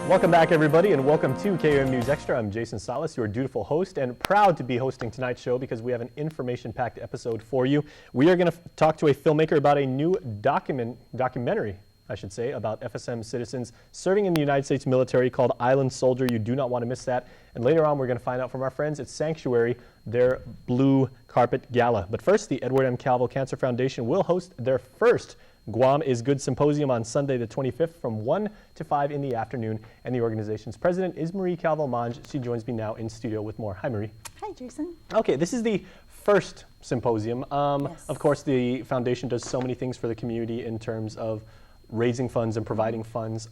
Welcome back, everybody, and welcome to KUAM News Extra. I'm Jason Salas, your dutiful host, and proud to be hosting tonight's show because we have an information-packed episode for you. We are going to talk to a filmmaker about a new documentary, I should say, about FSM citizens serving in the United States military called Island Soldier. You do not want to miss that. And later on, we're going to find out from our friends at Sanctuary, their Blue Carpet Gala. But first, the Edward M. Calvo Cancer Foundation will host their first KUAM is Good Symposium on Sunday the 25th from 1 to 5 in the afternoon. And the organization's president is Marie Calvo-Monge. She joins me now in studio with more. Hi, Marie. Hi, Jason. Okay, this is the first symposium. Yes. Of course, the foundation does so many things for the community in terms of raising funds and providing funds.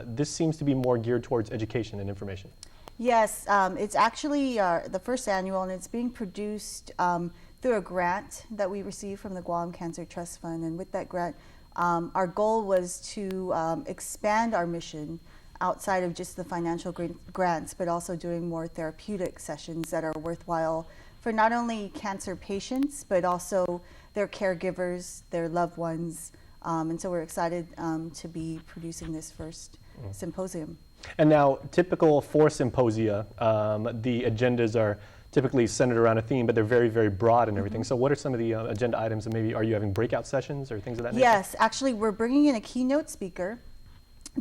This seems to be more geared towards education and information. Yes, it's actually the first annual, and it's being produced through a grant that we received from the KUAM Cancer Trust Fund. And with that grant, our goal was to expand our mission outside of just the financial grants, but also doing more therapeutic sessions that are worthwhile for not only cancer patients, but also their caregivers, their loved ones. And so we're excited to be producing this first symposium. And now, typical for symposia, the agendas are typically centered around a theme, but they're very, very broad and everything. So what are some of the agenda items, and maybe are you having breakout sessions or things of that nature? Yes, actually we're bringing in a keynote speaker,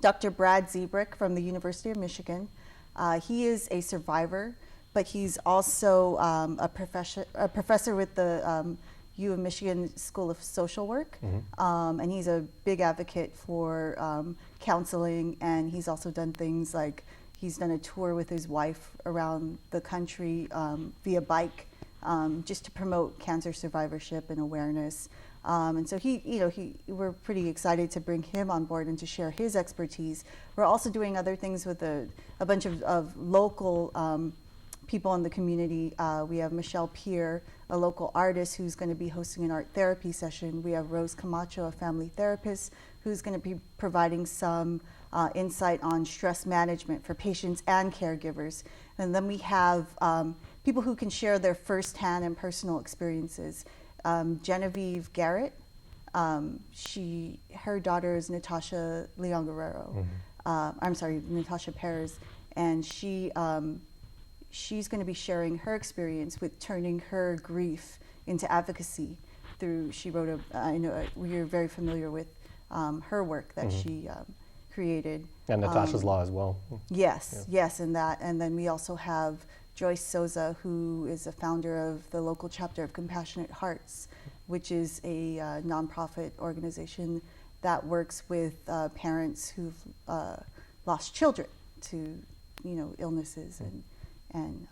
Dr. Brad Zebrick from the University of Michigan. He is a survivor, but he's also a professor with the U of Michigan School of Social Work, and he's a big advocate for counseling, and he's also done things like he's done a tour with his wife around the country via bike, just to promote cancer survivorship and awareness. And so we're pretty excited to bring him on board and to share his expertise. We're also doing other things with a bunch of local people in the community. We have Michelle Peer, a local artist who's going to be hosting an art therapy session. We have Rose Camacho, a family therapist, who's going to be providing some insight on stress management for patients and caregivers. And then we have people who can share their firsthand and personal experiences. Genevieve Garrett, her daughter is Natasha Leon Guerrero. I'm sorry, Natasha Perez, and she's going to be sharing her experience with turning her grief into advocacy through, she wrote I know we're very familiar with her work that she created. And Natasha's Law as well. Yes, yes, and then we also have Joyce Souza, who is a founder of the local chapter of Compassionate Hearts, which is a nonprofit organization that works with parents who've lost children to illnesses and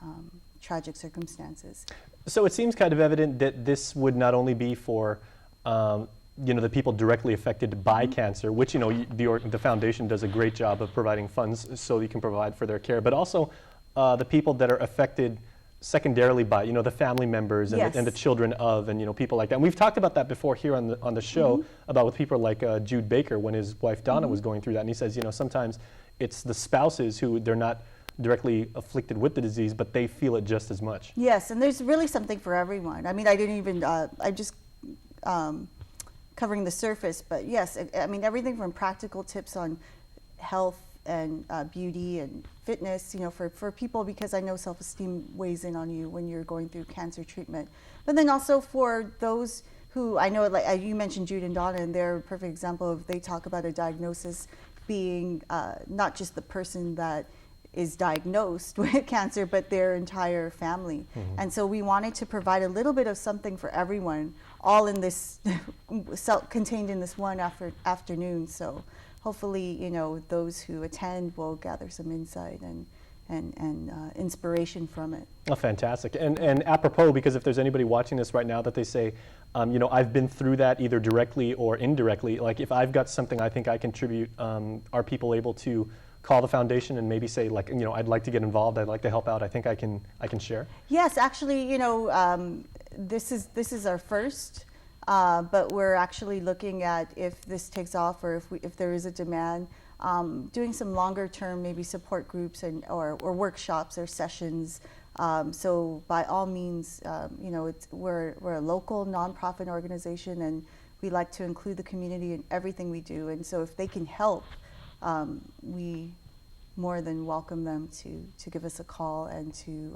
tragic circumstances. So it seems kind of evident that this would not only be for the people directly affected by cancer, which the foundation does a great job of providing funds so you can provide for their care, but also the people that are affected secondarily by the family members and, yes, and the children of, and people like that. And we've talked about that before here on the show about with people like Jude Baker when his wife Donna was going through that, and he says sometimes it's the spouses who they're not directly afflicted with the disease, but they feel it just as much. Yes, and there's really something for everyone. I mean, I didn't even, I'm just covering the surface, but yes, I mean, everything from practical tips on health and beauty and fitness, for people, because I know self-esteem weighs in on you when you're going through cancer treatment. But then also for those who, I know, like you mentioned Jude and Donna, and they're a perfect example of, they talk about a diagnosis being not just the person that is diagnosed with cancer, but their entire family. And so we wanted to provide a little bit of something for everyone, all in this, contained in this one afternoon. So hopefully, those who attend will gather some insight and inspiration from it. Oh, fantastic. And apropos, because if there's anybody watching this right now that they say, I've been through that either directly or indirectly, like if I've got something I think I contribute, are people able to call the foundation and maybe say, like, I'd like to get involved, I'd like to help out, I think I can share? Yes, actually, this is our first, but we're actually looking at, if this takes off or if there is a demand, doing some longer term maybe support groups or workshops or sessions. So by all means, we're a local nonprofit organization, and we like to include the community in everything we do. And so if they can help, we more than welcome them to give us a call and to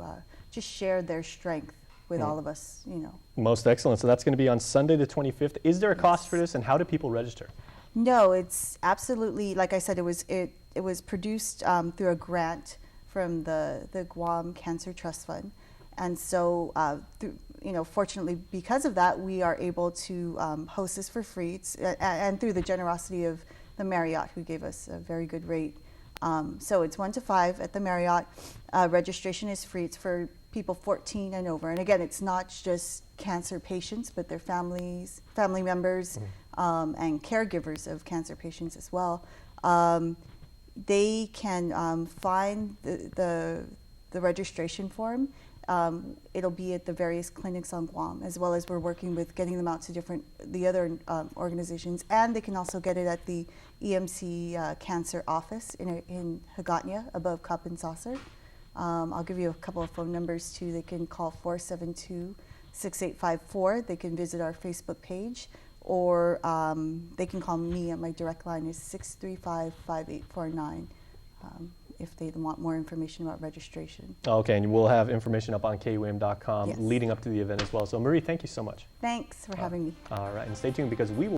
just share their strength with all of us, you know. Most excellent. So that's going to be on Sunday the 25th. Is there a cost for this, and how do people register? No, it's absolutely, like I said, it was produced through a grant from the KUAM Cancer Trust Fund. And so, fortunately, because of that, we are able to host this for free, and through the generosity of the Marriott, who gave us a very good rate. So it's 1 to 5 at the Marriott. Registration is free. It's for people 14 and over. And again, it's not just cancer patients, but their families, family members, and caregivers of cancer patients as well. They can find the registration form. It'll be at the various clinics on Guam, as well as we're working with getting them out to the other organizations, and they can also get it at the EMC Cancer Office in Hagåtña, above Cup and Saucer. I'll give you a couple of phone numbers too. They can call 472-6854. They can visit our Facebook page, or they can call me. My direct line is 635-5849. If they want more information about registration. Okay, and we'll have information up on KUAM.com Yes. leading up to the event as well. So Marie, thank you so much. Thanks for having me. All right, and stay tuned because we will